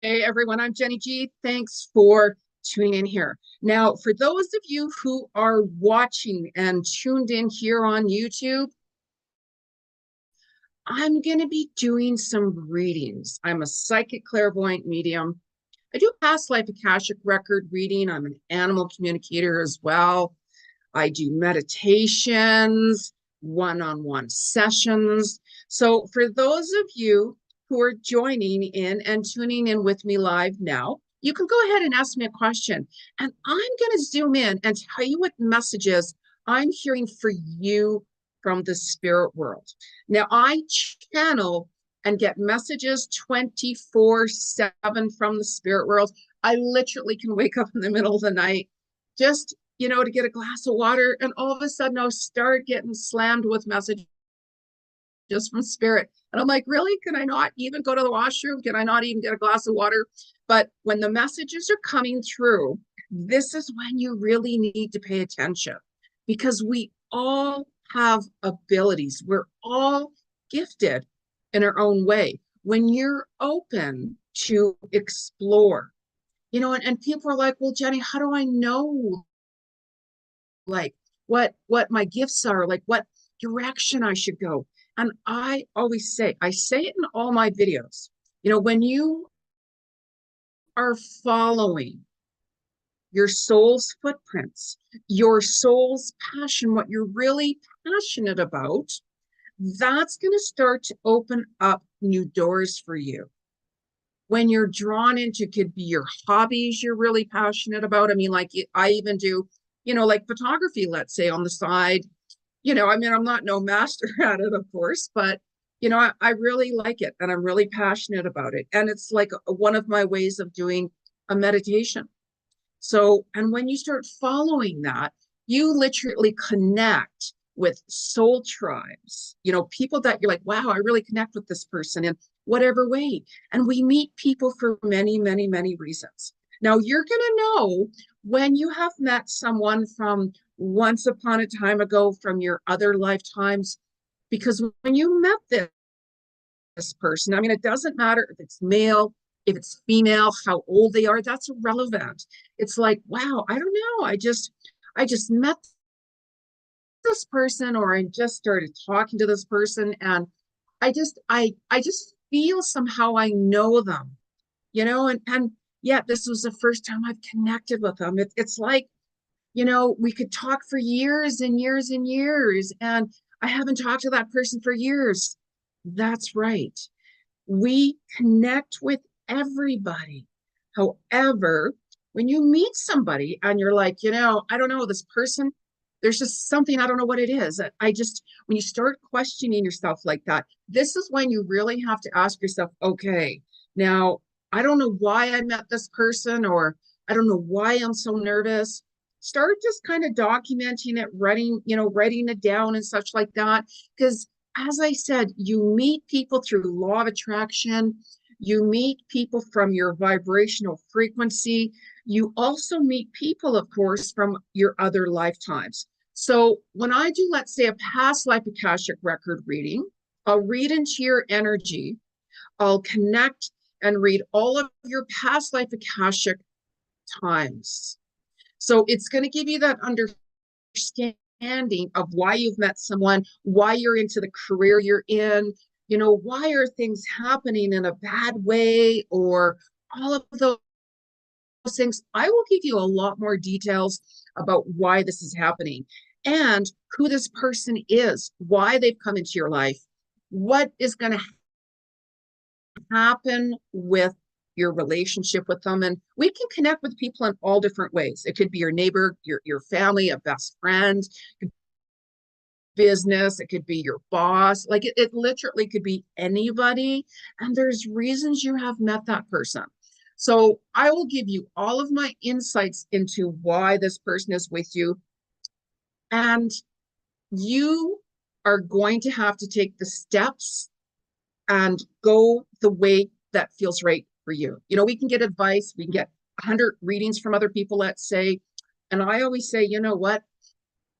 Hey everyone, I'm Jeni Ji. Thanks for tuning in here. Now, for those of you who are watching and tuned in here on YouTube, I'm going to be doing some readings. I'm a psychic clairvoyant medium. I do past life akashic record reading. I'm an animal communicator as well. I do meditations, one-on-one sessions. So for those of you who are joining in and tuning in with me live now, you can go ahead and ask me a question. And I'm going to zoom in and tell you what messages I'm hearing for you from the spirit world. Now, I channel and get messages 24/7 from the spirit world. I literally can wake up in the middle of the night just to get a glass of water, and all of a sudden I'll start getting slammed with messages from spirit. And I'm like, really? Can I not even go to the washroom? Can I not even get a glass of water? But when the messages are coming through, this is when you really need to pay attention, because we all have abilities. We're all gifted in our own way. When you're open to explore, and people are like, well, Jeni, how do I know like what my gifts are, like what direction I should go? And I always say, I say it in all my videos, when you are following your soul's footprints, your soul's passion, what you're really passionate about, that's going to start to open up new doors for you. When you're drawn into, could be your hobbies you're really passionate about. I mean, like I even do, like photography, let's say on the side. I'm not no master at it, of course, but I really like it and I'm really passionate about it. And it's like one of my ways of doing a meditation. So, and when you start following that, you literally connect with soul tribes, people that you're like, wow, I really connect with this person in whatever way. And we meet people for many, many, many reasons. Now, you're going to know when you have met someone from once upon a time ago, from your other lifetimes, because when you met this person, I mean, it doesn't matter if it's male, if it's female, how old they are, that's irrelevant. It's like, wow, I don't know. I just met this person, or I just started talking to this person, and I just feel somehow I know them, and yeah, this was the first time I've connected with them. It's like, we could talk for years and years and years, and I haven't talked to that person for years. That's right. We connect with everybody. However, when you meet somebody and you're like, I don't know, this person, there's just something, I don't know what it is. When you start questioning yourself like that, this is when you really have to ask yourself, okay, now, I don't know why I met this person, or I don't know why I'm so nervous. Start just kind of documenting it, writing it down and such like that. Because as I said, you meet people through law of attraction. You meet people from your vibrational frequency. You also meet people, of course, from your other lifetimes. So when I do, let's say, a past life akashic record reading, I'll read into your energy. I'll connect and read all of your past life akashic times. So it's going to give you that understanding of why you've met someone, why you're into the career you're in, why are things happening in a bad way, or all of those things. I will give you a lot more details about why this is happening and who this person is, why they've come into your life, what is going to happen with your relationship with them. And we can connect with people in all different ways. It could be your neighbor, your family, a best friend, business, it could be your boss. Like it literally could be anybody. And there's reasons you have met that person. So I will give you all of my insights into why this person is with you. And you are going to have to take the steps and go the way that feels right for you. We can get advice, we can get 100 readings from other people, let's say. And I always say, you know what?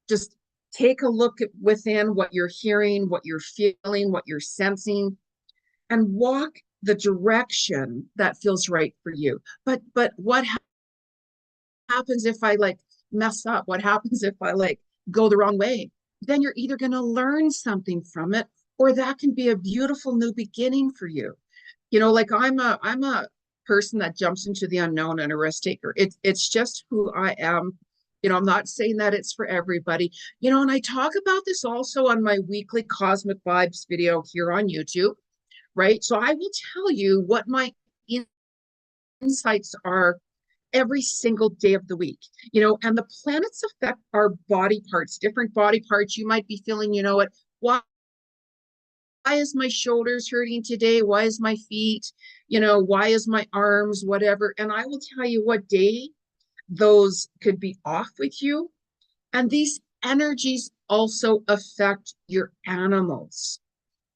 Just take a look at within what you're hearing, what you're feeling, what you're sensing, and walk the direction that feels right for you. But what happens if I like mess up? What happens if I like go the wrong way? Then you're either going to learn something from it, or that can be a beautiful new beginning for you. You know, like I'm a person that jumps into the unknown and a risk taker. It's just who I am. You know, I'm not saying that it's for everybody. You know, and I talk about this also on my weekly Cosmic Vibes video here on YouTube, right? So I will tell you what my insights are every single day of the week, you know, and the planets affect our body parts, different body parts. You might be feeling, you know what, why is my shoulders hurting today? Why is my feet, you know, why is my arms, whatever. And I will tell you what day those could be off with you. And these energies also affect your animals.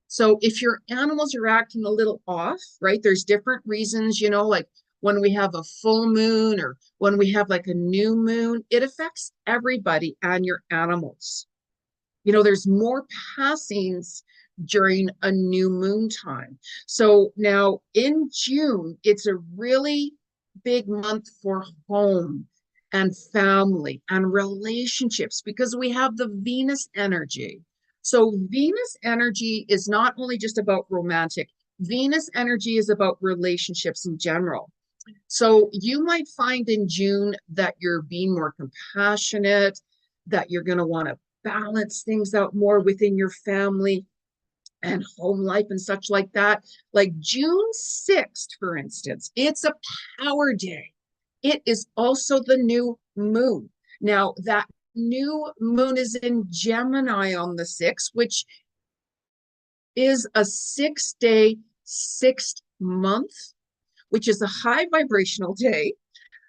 So if your animals are acting a little off, right, there's different reasons, you know, like when we have a full moon or when we have like a new moon, it affects everybody and your animals. You know, there's more passings during a new moon time. So now in June, it's a really big month for home and family and relationships because we have the Venus energy. So Venus energy is not only just about romantic, Venus energy is about relationships in general. So you might find in June that you're being more compassionate, that you're going to want to balance things out more within your family and home life and such like that. Like June 6th, for instance, it's a power day. It is also the new moon. Now, that new moon is in Gemini on the 6th, which is a 6-day, 6th month, which is a high vibrational day.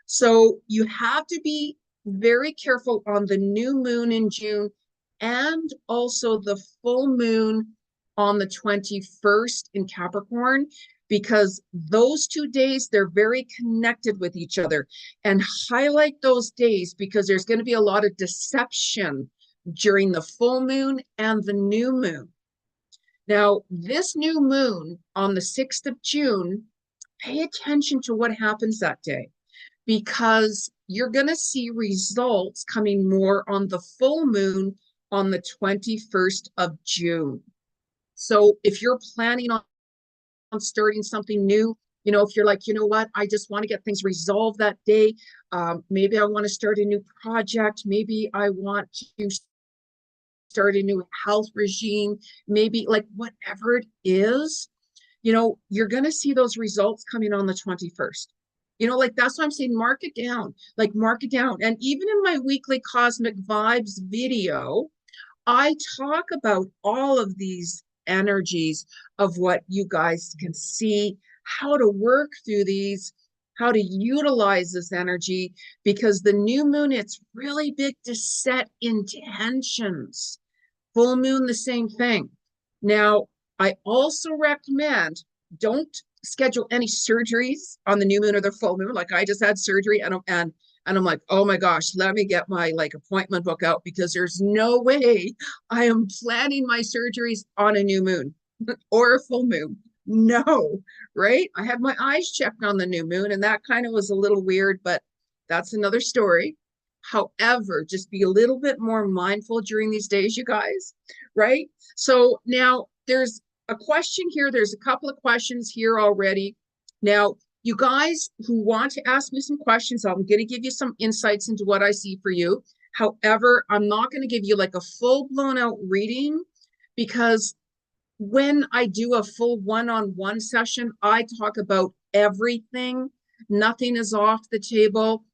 So you have to be very careful on the new moon in June and also the full moon on the 21st in Capricorn, because those 2 days, they're very connected with each other. And highlight those days because there's going to be a lot of deception during the full moon and the new moon. Now, this new moon on the 6th of June, pay attention to what happens that day, because you're going to see results coming more on the full moon on the 21st of June. So if you're planning on starting something new, you know, if you're like, you know what, I just want to get things resolved that day. Maybe I want to start a new project. Maybe I want to start a new health regime. Maybe like whatever it is, you know, you're going to see those results coming on the 21st. You know, like that's why I'm saying mark it down, like mark it down. And even in my weekly Cosmic Vibes video, I talk about all of these energies of what you guys can see, how to work through these, how to utilize this energy, because the new moon, it's really big to set intentions. Full moon, the same thing. Now, I also recommend don't schedule any surgeries on the new moon or the full moon. Like I just had surgery and I'm like, oh my gosh, let me get my like appointment book out because there's no way I am planning my surgeries on a new moon or a full moon. No, right? I had my eyes checked on the new moon and that kind of was a little weird, but that's another story. However, just be a little bit more mindful during these days, you guys, right? So now there's a question here. There's a couple of questions here already. Now, you guys who want to ask me some questions, I'm going to give you some insights into what I see for you. However, I'm not going to give you like a full blown out reading because when I do a full one-on-one session, I talk about everything. Nothing is off the table.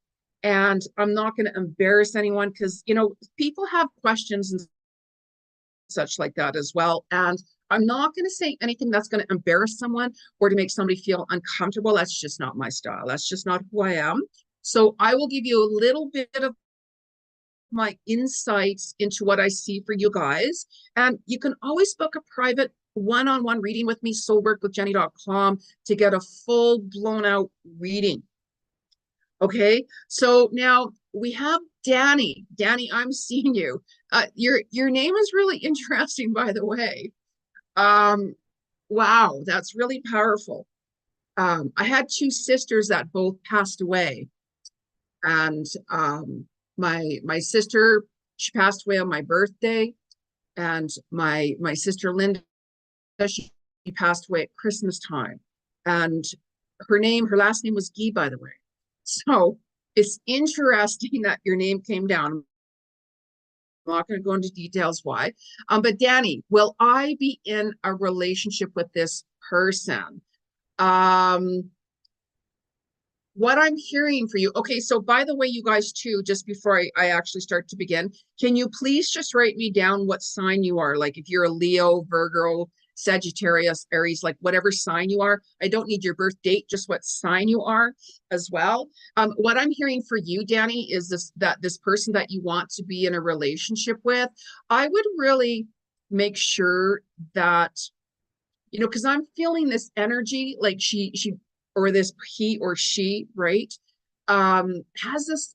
And I'm not going to embarrass anyone because, you know, people have questions and such like that as well. And I'm not going to say anything that's going to embarrass someone or to make somebody feel uncomfortable. That's just not my style. That's just not who I am. So I will give you a little bit of my insights into what I see for you guys. And you can always book a private one-on-one reading with me, soulworkwithjeni.com, to get a full blown out reading. Okay, so now we have Danny. Danny, I'm seeing you. Your name is really interesting, by the way. Wow, that's really powerful. I had two sisters that both passed away. And my sister, she passed away on my birthday, and my sister Linda, she passed away at Christmas time. And her last name was Guy, by the way. So it's interesting that your name came down. I'm not going to go into details why. But Danny, will I be in a relationship with this person? What I'm hearing for you. Okay, so by the way, you guys too, just before I actually start to begin, can you please just write me down what sign you are? Like if you're a Leo, Virgo, Sagittarius, Aries, like whatever sign you are. I don't need your birth date, just what sign you are as well. What I'm hearing for you, Danny, is this person that you want to be in a relationship with, I would really make sure that, you know, because I'm feeling this energy, like she or this he or she, right, has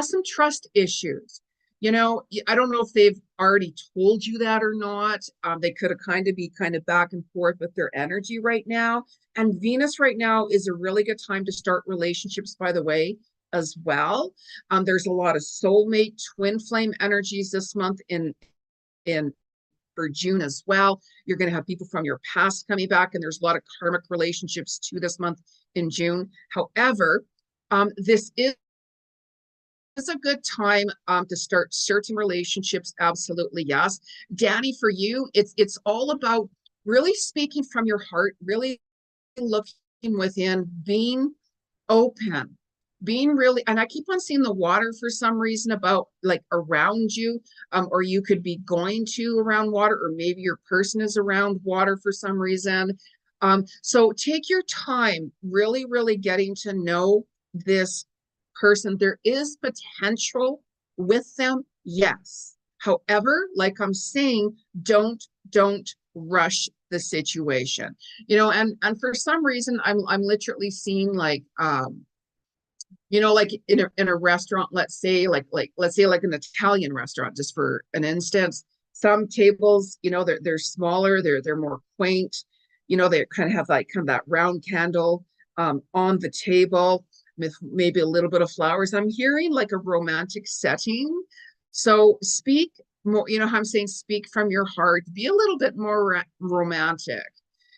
some trust issues. You know, I don't know if they've already told you that or not. They could have be back and forth with their energy right now. And Venus right now is a really good time to start relationships, by the way, as well. There's a lot of soulmate, twin flame energies this month in for June as well. You're going to have people from your past coming back, and there's a lot of karmic relationships too this month in June. However, this is a good time to start certain relationships. Absolutely, yes. Danny, for you, it's all about really speaking from your heart, really looking within, being open, being really, and I keep on seeing the water for some reason about like around you, or you could be going to around water, or maybe your person is around water for some reason. So take your time, really, really getting to know this person. There is potential with them, yes. However, like I'm saying, don't rush the situation, you know. And for some reason, I'm literally seeing like you know, like in a restaurant, let's say like an Italian restaurant, just for an instance. Some tables, you know, they're smaller, they're more quaint, you know, they kind of have like that round candle on the table with maybe a little bit of flowers. I'm hearing like a romantic setting. So speak more, you know how I'm saying, speak from your heart, be a little bit more romantic,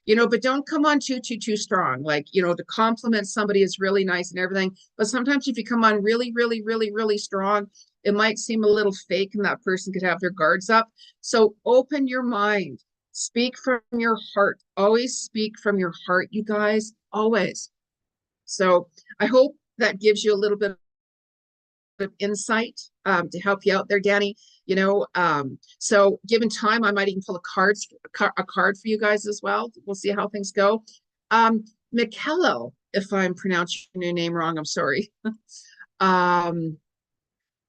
you know, but don't come on too strong. Like, you know, to compliment somebody is really nice and everything, but sometimes if you come on really strong, it might seem a little fake, and that person could have their guards up. So open your mind, speak from your heart, always speak from your heart, you guys, always. So I hope that gives you a little bit of insight to help you out there, Danny. You know, so given time, I might even pull a card for you guys as well. We'll see how things go. Michaela, if I'm pronouncing your name wrong, I'm sorry. I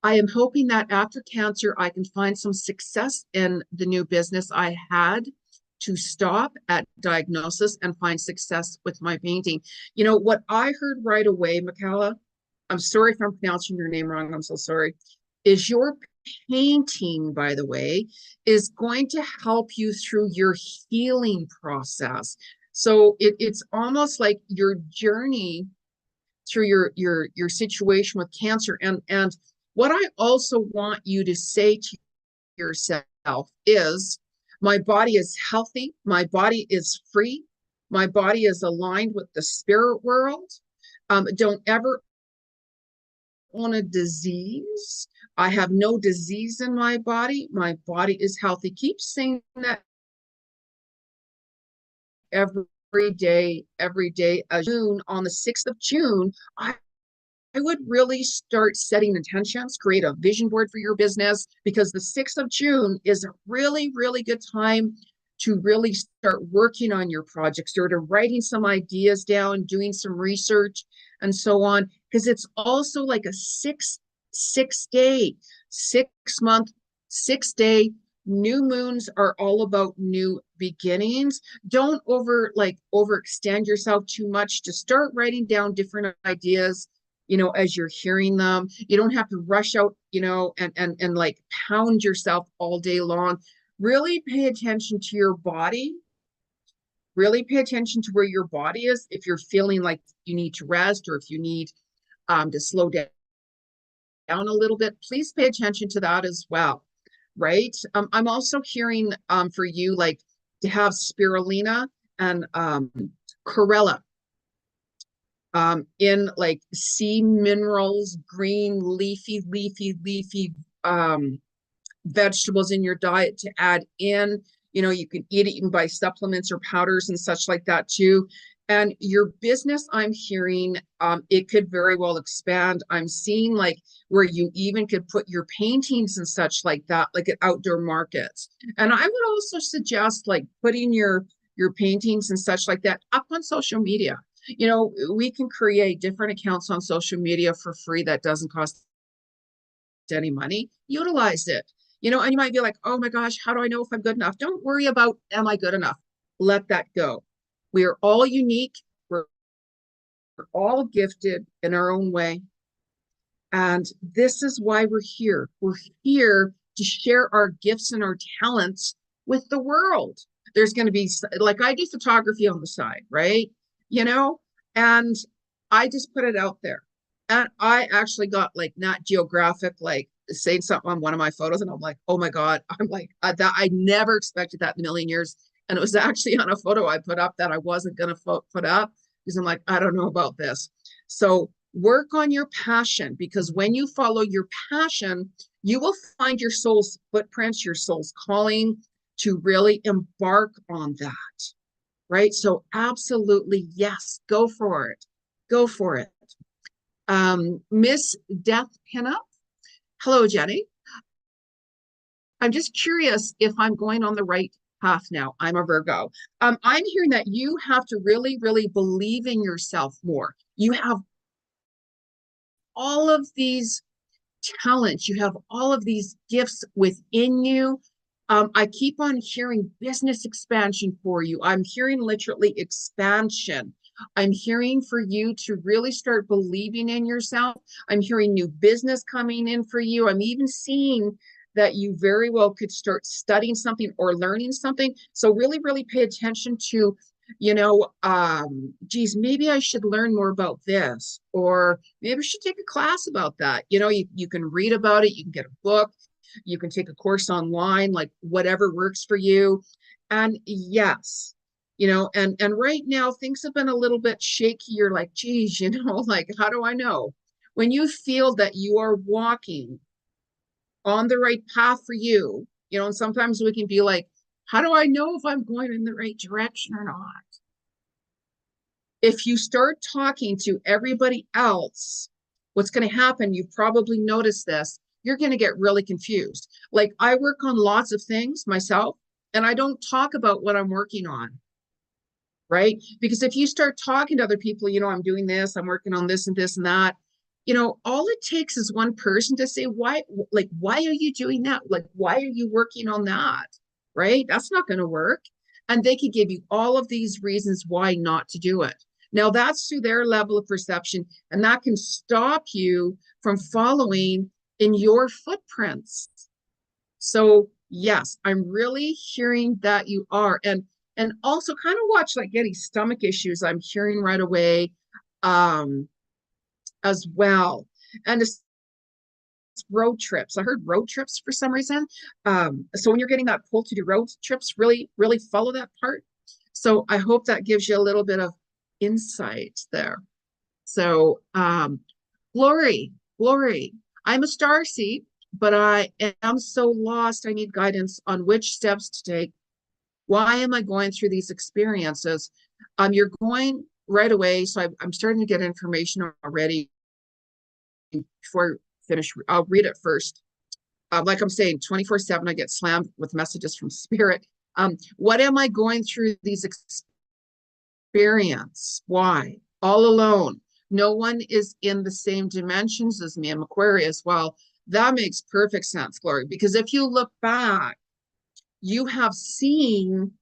am hoping that after cancer, I can find some success in the new business I had to stop at diagnosis and find success with my painting. You know, what I heard right away, Michaela, I'm sorry if I'm pronouncing your name wrong, I'm so sorry, is your painting, by the way, is going to help you through your healing process. So it's almost like your journey through your situation with cancer. And what I also want you to say to yourself is, my body is healthy, my body is free, my body is aligned with the spirit world. Don't ever own a disease. I have no disease in my body is healthy. Keep saying that every day. June, on the 6th of June, I would really start setting intentions, create a vision board for your business, because the 6th of June is a really, really good time to really start working on your project, start writing some ideas down, doing some research and so on, because it's also like a 6 month, 6 day. New moons are all about new beginnings. Don't overextend yourself too much. To start writing down different ideas, you know, as you're hearing them. You don't have to rush out, you know, and like pound yourself all day long. Really pay attention to your body Really pay attention to where your body is. If you're feeling like you need to rest, or if you need to slow down a little bit, please pay attention to that as well, right? I'm also hearing for you, like, to have spirulina and chlorella in like sea minerals, green leafy vegetables in your diet to add in. You know, you can eat it, you can buy supplements or powders and such like that too. And your business, I'm hearing, it could very well expand. I'm seeing like where you even could put your paintings and such like that, like at outdoor markets. And I would also suggest like putting your paintings and such like that up on social media. You know, we can create different accounts on social media for free that doesn't cost any money. Utilize it. You know, and you might be like, oh my gosh, how do I know if I'm good enough? Don't worry about, am I good enough? Let that go. We are all unique. We're all gifted in our own way. And this is why we're here. We're here to share our gifts and our talents with the world. There's going to be, like, I do photography on the side, right? You know, and I just put it out there. And I actually got like Nat Geographic, like saying something on one of my photos. And I'm like, oh my God, I'm like, that I never expected that in a million years. And it was actually on a photo I put up that I wasn't going to put up because I'm like, I don't know about this. So work on your passion, because when you follow your passion, you will find your soul's footprints, your soul's calling to really embark on that. Right? So absolutely, yes, go for it. Go for it. Miss Death Pinup. Hello, Jeni. I'm just curious if I'm going on the right path now. I'm a Virgo. I'm hearing that you have to really, really believe in yourself more. You have all of these talents, you have all of these gifts within you. I keep on hearing business expansion for you. I'm hearing literally expansion. I'm hearing for you to really start believing in yourself. I'm hearing new business coming in for you. I'm even seeing that you very well could start studying something or learning something. So really, really pay attention to, you know, geez, maybe I should learn more about this, or maybe I should take a class about that. You know, you can read about it, you can get a book, you can take a course online, like whatever works for you. And yes, you know, and right now things have been a little bit shaky. You're like, geez, you know, like, how do I know? When you feel that you are walking on the right path for you, you know, and sometimes we can be like, how do I know if I'm going in the right direction or not? If you start talking to everybody else, what's going to happen, you've probably noticed this, you're going to get really confused. Like, I work on lots of things myself, and I don't talk about what I'm working on, right? Because if you start talking to other people, you know, I'm doing this, I'm working on this and this and that, you know, all it takes is one person to say, why, like, why are you doing that? Like, why are you working on that? Right? That's not going to work. And they could give you all of these reasons why not to do it. Now, that's through their level of perception, and that can stop you from following in your footprints. So, yes, I'm really hearing that you are. And also kind of watch like getting stomach issues. I'm hearing right away as well. And it's road trips. I heard road trips for some reason. So when you're getting that pull to do road trips, really, really follow that part. So I hope that gives you a little bit of insight there. So Glory, I'm a star seed, but I am so lost. I need guidance on which steps to take. Why am I going through these experiences? You're going right away. So I'm starting to get information already. Before I finish, I'll read it first. Like I'm saying, 24/7, I get slammed with messages from spirit. What am I going through these experiences? Why? All alone. No one is in the same dimensions as me. I'm Aquarius. Well, that makes perfect sense, Glory, because if you look back, you have seen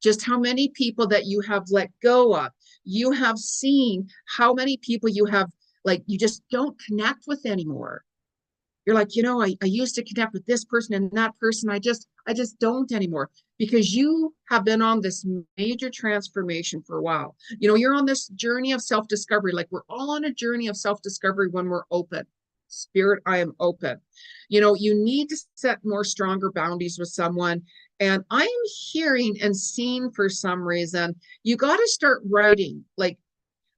just how many people that you have let go of. You have seen how many people you have, like, you just don't connect with anymore. You're like, I used to connect with this person and that person. I just don't anymore, because you have been on this major transformation for a while. You're on this journey of self-discovery. Like, we're all on a journey of self-discovery when we're open. Spirit, I am open. You need to set more stronger boundaries with someone. And I'm hearing and seeing, for some reason, you got to start writing. Like,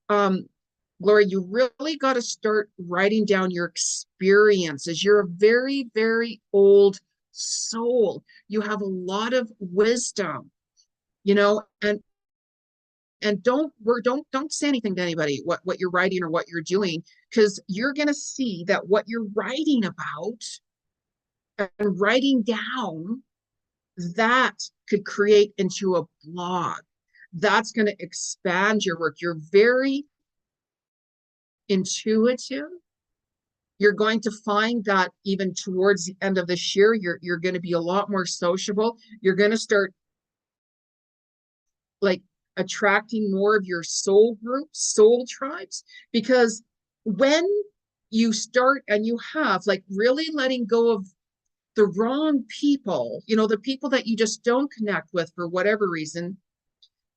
Gloria, you really got to start writing down your experiences. You're a very, very old soul. You have a lot of wisdom, and don't say anything to anybody what you're writing or what you're doing, because you're going to see that what you're writing about and writing down, that could create into a blog. That's going to expand your work. You're very intuitive. You're going to find that even towards the end of this year, you're going to be a lot more sociable. You're going to start like attracting more of your soul groups, soul tribes, because when you start and you have like really letting go of the wrong people, the people that you just don't connect with for whatever reason,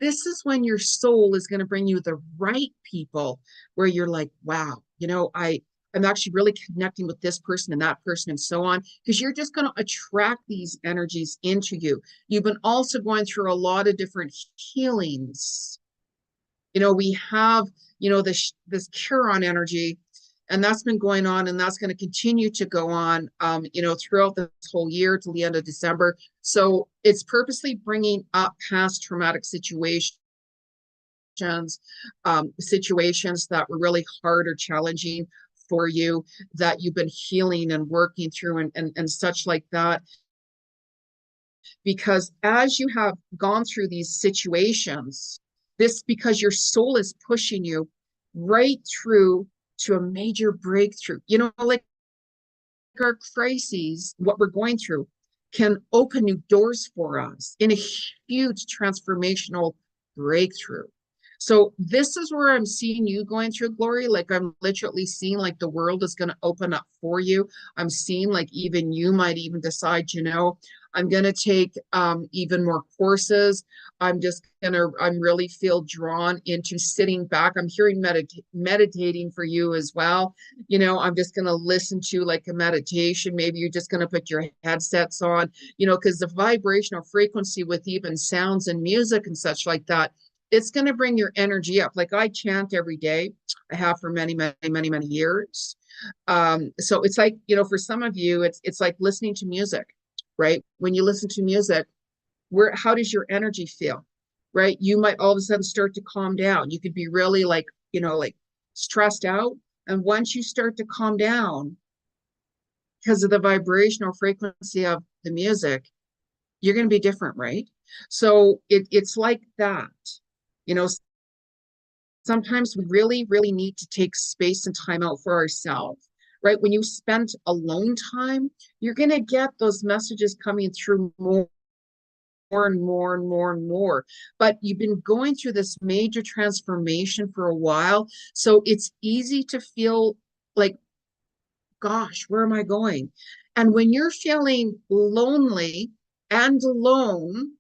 this is when your soul is going to bring you the right people, where you're like, wow, I'm actually really connecting with this person and that person and so on, because you're just going to attract these energies into you. You've been also going through a lot of different healings. We have, this Chiron energy, and that's been going on, and that's going to continue to go on, throughout this whole year till the end of December. So it's purposely bringing up past traumatic situations, situations that were really hard or challenging for you, that you've been healing and working through and such like that. Because as you have gone through these situations, because your soul is pushing you right through to a major breakthrough. Like our crises, what we're going through, can open new doors for us in a huge transformational breakthrough. So this is where I'm seeing you going through, Glory. Like, I'm literally seeing like the world is going to open up for you. I'm seeing like even you might even decide, I'm going to take even more courses. I'm really feel drawn into sitting back. I'm hearing meditating for you as well. I'm just going to listen to like a meditation. Maybe you're just going to put your headsets on, because the vibrational frequency with even sounds and music and such like that, it's going to bring your energy up. Like, I chant every day. I have for many, many, many, many years. So it's like, for some of you, it's like listening to music, right? When you listen to music, how does your energy feel, right? You might all of a sudden start to calm down. You could be really like, like stressed out. And once you start to calm down because of the vibrational frequency of the music, you're going to be different, right? So it's like that. Sometimes we really, really need to take space and time out for ourselves, right? When you spend alone time, you're going to get those messages coming through more and more and more and more. But you've been going through this major transformation for a while. So it's easy to feel like, gosh, where am I going? And when you're feeling lonely and alone,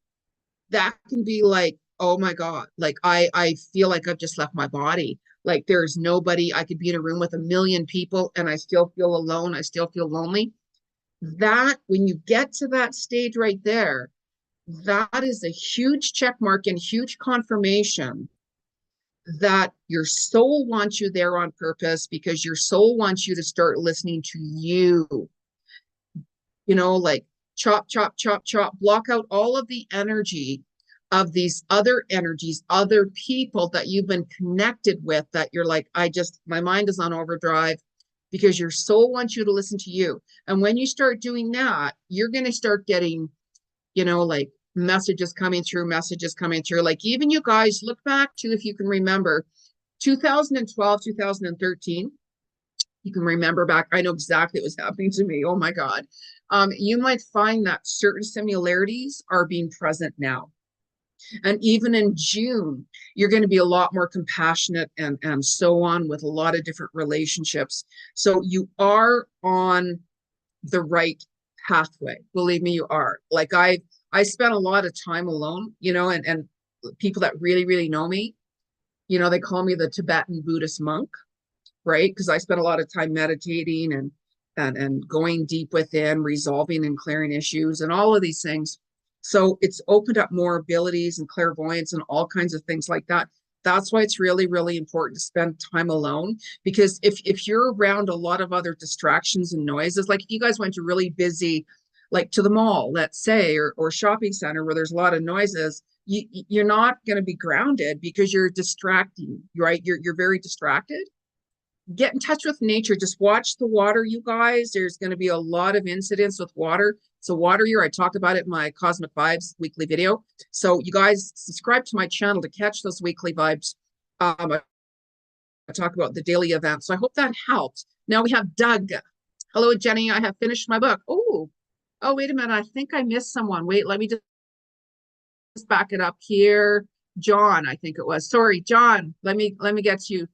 that can be like, oh my God, like I feel like I've just left my body. Like, there's nobody. I could be in a room with a million people and I still feel alone. I still feel lonely. That, when you get to that stage right there, that is a huge check mark and huge confirmation that your soul wants you there on purpose, because your soul wants you to start listening to you. Like chop, chop, chop, chop, block out all of the energy of these other energies, other people that you've been connected with, that you're like, my mind is on overdrive, because your soul wants you to listen to you. And when you start doing that, you're going to start getting, like messages coming through. Like, even you guys look back to, if you can remember, 2012, 2013, you can remember back. I know exactly what was happening to me. Oh my God. You might find that certain similarities are being present now. And even in June, you're going to be a lot more compassionate and so on with a lot of different relationships. So you are on the right pathway. Believe me, you are. Like I spent a lot of time alone, you know, and people that really, really know me, you know, they call me the Tibetan Buddhist monk, right? Because I spent a lot of time meditating and going deep within, resolving and clearing issues and all of these things. So it's opened up more abilities and clairvoyance and all kinds of things like that. That's why it's really, really important to spend time alone. Because if you're around a lot of other distractions and noises, like if you guys went to really busy, like to the mall, let's say, or shopping center where there's a lot of noises, you're not going to be grounded because you're distracting, right? You're very distracted. Get in touch with nature. Just watch the water, you guys. There's going to be a lot of incidents with water. So water year, I talk about it in my Cosmic Vibes weekly video. So you guys subscribe to my channel to catch those weekly vibes. I talk about the daily events. So I hope that helped. Now we have Doug. Hello, Jenny. I have finished my book. Oh, wait a minute. I think I missed someone. Wait, let me just back it up here. John, I think it was. Sorry, John. Let me get you.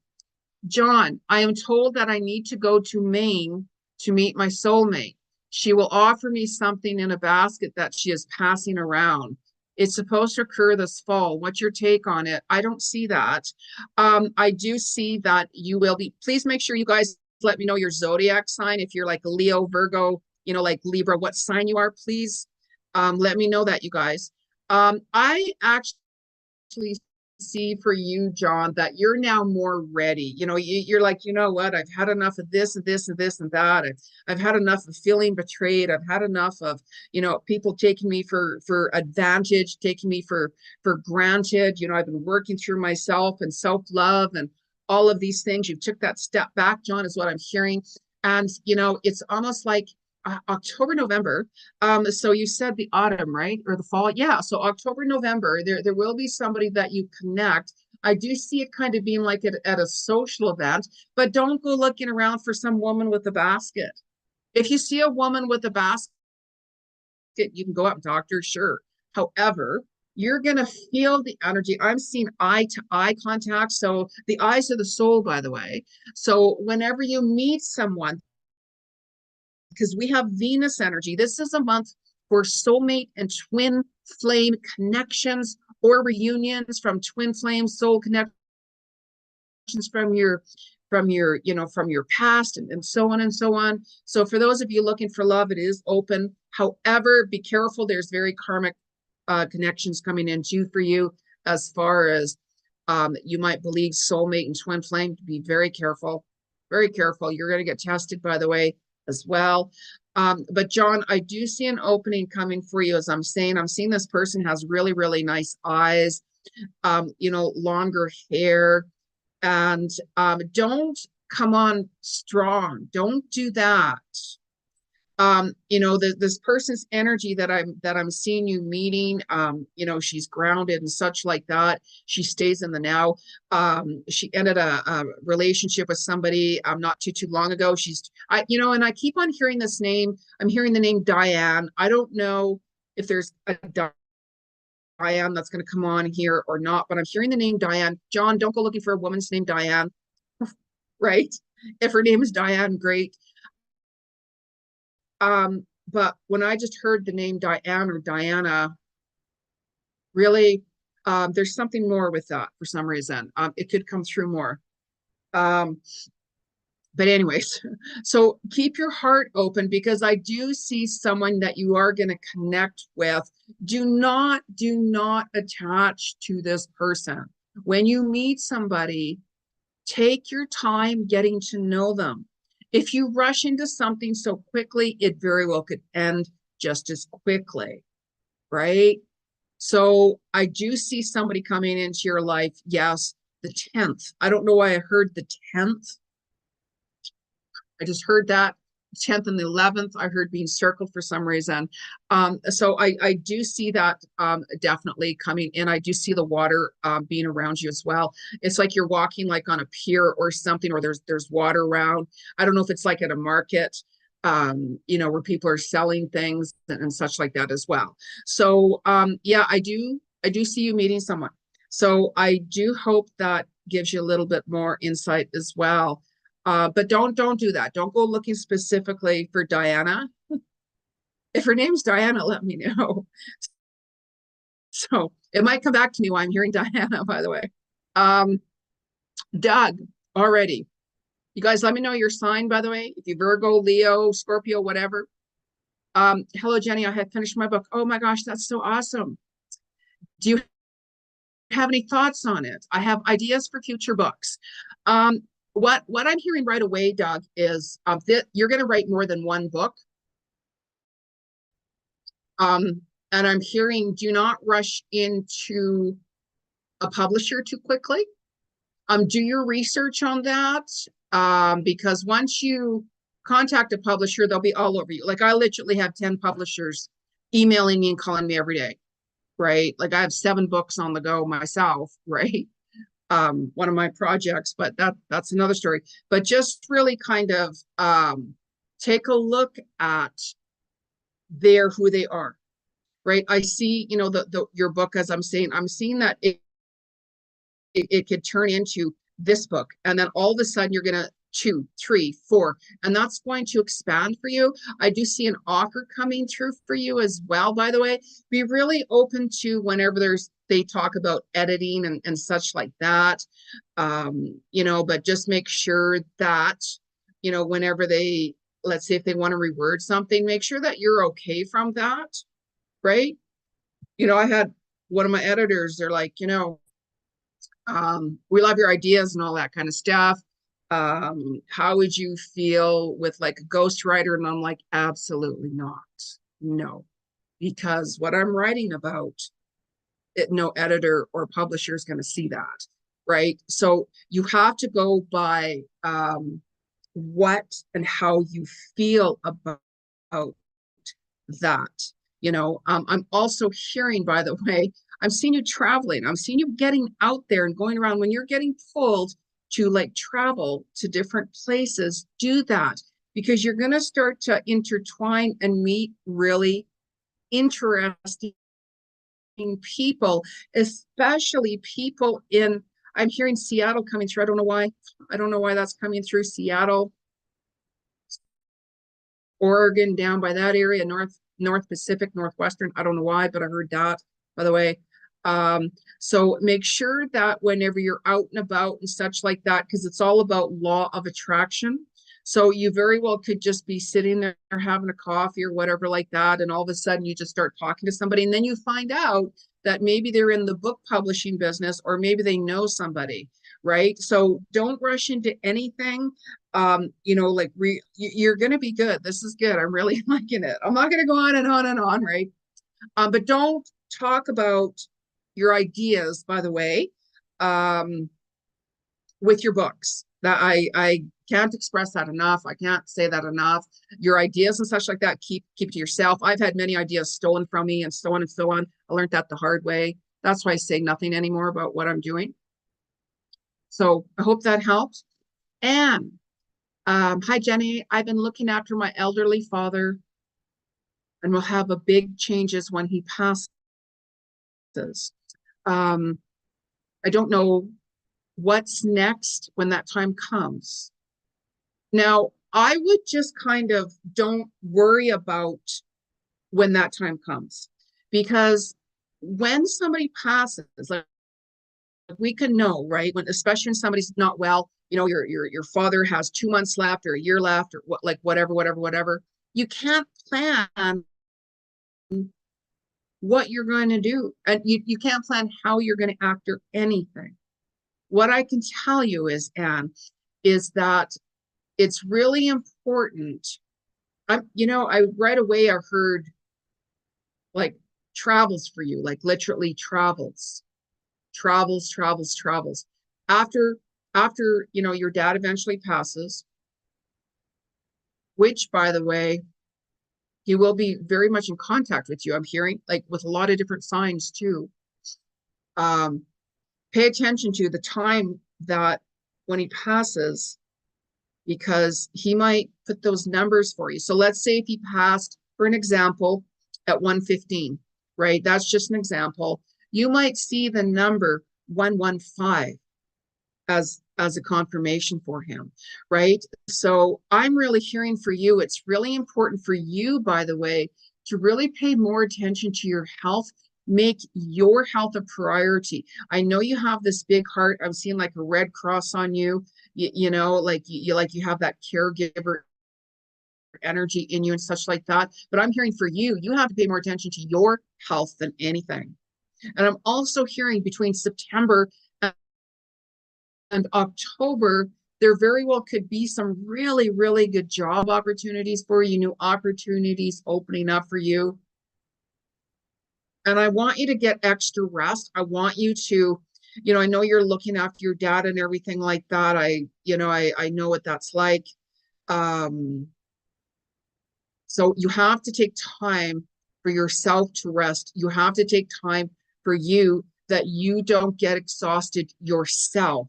John, I am told that I need to go to Maine to meet my soulmate. She will offer me something in a basket that she is passing around. It's supposed to occur this fall. What's your take on it? I don't see that. I do see that you will be. Please make sure you guys let me know your zodiac sign. If you're like Leo, Virgo, you know, like Libra, what sign you are, please let me know that, you guys. I actually see for you, John, that you're now more ready. You know, you're like, you know what, I've had enough of this and this and this and that. I've had enough of feeling betrayed. I've had enough of, you know, people taking me for advantage, taking me for granted. You know, I've been working through myself and self-love and all of these things. You took that step back, John, is what I'm hearing. And, you know, it's almost like October, November. So you said the autumn, right? Or the fall? Yeah. So October, November, there will be somebody that you connect. I do see it kind of being like at a social event, but don't go looking around for some woman with a basket. If you see a woman with a basket, you can go up and talk to her, sure. However, you're going to feel the energy. I'm seeing eye to eye contact. So the eyes are the soul, by the way. So whenever you meet someone, because we have Venus energy. This is a month for soulmate and twin flame connections or reunions from twin flame soul connections from your you know, from your past and so on and so on. So for those of you looking for love, it is open. However, be careful. There's very karmic connections coming in too for you, as far as you might believe soulmate and twin flame. Be very careful. Very careful. You're going to get tested, by the way, as well. But John, I do see an opening coming for you. As I'm saying, I'm seeing this person has really, really nice eyes, you know, longer hair, and don't come on strong. Don't do that. You know, this person's energy that I'm seeing you meeting, you know, she's grounded and such like that. She stays in the now. She ended a relationship with somebody not too long ago. You know, and I keep on hearing this name. I'm hearing the name Diane. I don't know if there's a Diane that's going to come on here or not, but I'm hearing the name Diane. John, don't go looking for a woman's name Diane, right? If her name is Diane, great. But when I just heard the name Diane or Diana, really, there's something more with that for some reason. It could come through more. But anyways, so keep your heart open, because I do see someone that you are going to connect with. Do not attach to this person. When you meet somebody, take your time getting to know them. If you rush into something so quickly, it very well could end just as quickly, right? So I do see somebody coming into your life. Yes, the 10th. I don't know why I heard the 10th. I just heard that 10th and the 11th. I heard being circled for some reason. So I do see that definitely coming in. I do see the water being around you as well. It's like you're walking like on a pier or something, or there's water around. I don't know if it's like at a market, you know, where people are selling things and such like that as well. So yeah, I do see you meeting someone. So I do hope that gives you a little bit more insight as well. But don't do that. Don't go looking specifically for Diana. If her name's Diana, let me know. So it might come back to me while I'm hearing Diana, by the way. Doug, already. You guys, let me know your sign, by the way. If you Virgo, Leo, Scorpio, whatever. Hello, Jeni. I have finished my book. Oh my gosh, that's so awesome. Do you have any thoughts on it? I have ideas for future books. What I'm hearing right away, Doug, is that you're going to write more than one book. And I'm hearing do not rush into a publisher too quickly. Do your research on that, because once you contact a publisher, they'll be all over you. Like I literally have 10 publishers emailing me and calling me every day, right? Like I have 7 books on the go myself, right? One of my projects, but that's another story. But just really kind of take a look at who they are, right? I see, you know, your book, as I'm seeing that it could turn into this book, and then all of a sudden you're gonna 2, 3, 4, and that's going to expand for you. I do see an offer coming through for you as well, by the way. Be really open to whenever they talk about editing and such like that, you know, but just make sure that, you know, whenever let's say if they want to reword something, make sure that you're okay from that, right? You know, I had one of my editors, they're like, you know, we love your ideas and all that kind of stuff. How would you feel with like a ghostwriter? And I'm like, absolutely not. No, because what I'm writing about, no editor or publisher is going to see that, right? So you have to go by what and how you feel about that. You know, I'm also hearing, by the way, I'm seeing you traveling. I'm seeing you getting out there and going around. When you're getting pulled to like travel to different places, do that, because you're going to start to intertwine and meet really interesting people, especially people in, I'm hearing Seattle coming through. I don't know why. I don't know why that's coming through. Seattle, Oregon, down by that area, North Pacific, Northwestern. I don't know why, but I heard that, by the way. So make sure that whenever you're out and about and such like that, because it's all about law of attraction. So you very well could just be sitting there having a coffee or whatever like that, and all of a sudden you just start talking to somebody, and then you find out that maybe they're in the book publishing business, or maybe they know somebody, right? So don't rush into anything. You know, like you're going to be good. This is good. I'm really liking it. I'm not going to go on and on and on, right? But don't talk about your ideas, by the way, with your books. That I can't express that enough. I can't say that enough. Your ideas and such like that, keep to yourself. I've had many ideas stolen from me and so on and so on. I learned that the hard way. That's why I say nothing anymore about what I'm doing. So I hope that helps. And hi, Jeni. I've been looking after my elderly father, and we'll have a big changes when he passes. I don't know what's next when that time comes. Now, I would just kind of don't worry about when that time comes, because when somebody passes, like we can know, right? When, especially when somebody's not well, you know, your father has 2 months left or a year left or what, like whatever. You can't plan what you're going to do, and you can't plan how you're going to act or anything. What I can tell you is, Anne, is that it's really important. You know, I right away I heard like travels for you, like literally travels. After you know your dad eventually passes, which by the way, he will be very much in contact with you. I'm hearing like with a lot of different signs too. Pay attention to the time that when he passes, because he might put those numbers for you. So let's say if he passed, for an example, at 1:15, right? That's just an example. You might see the number 115 as a confirmation for him, right? So I'm really hearing for you. It's really important for you, by the way, to really pay more attention to your health. Make your health a priority. I know you have this big heart. I'm seeing like a red cross on you. You know, like you have that caregiver energy in you and such like that. But I'm hearing for you, you have to pay more attention to your health than anything. And I'm also hearing between September and October, there very well could be some really, really good job opportunities for you, new opportunities opening up for you. And I want you to get extra rest. I want you to, you know, I know you're looking after your dad and everything like that. I know what that's like. So you have to take time for yourself to rest. You have to take time for you, that you don't get exhausted yourself,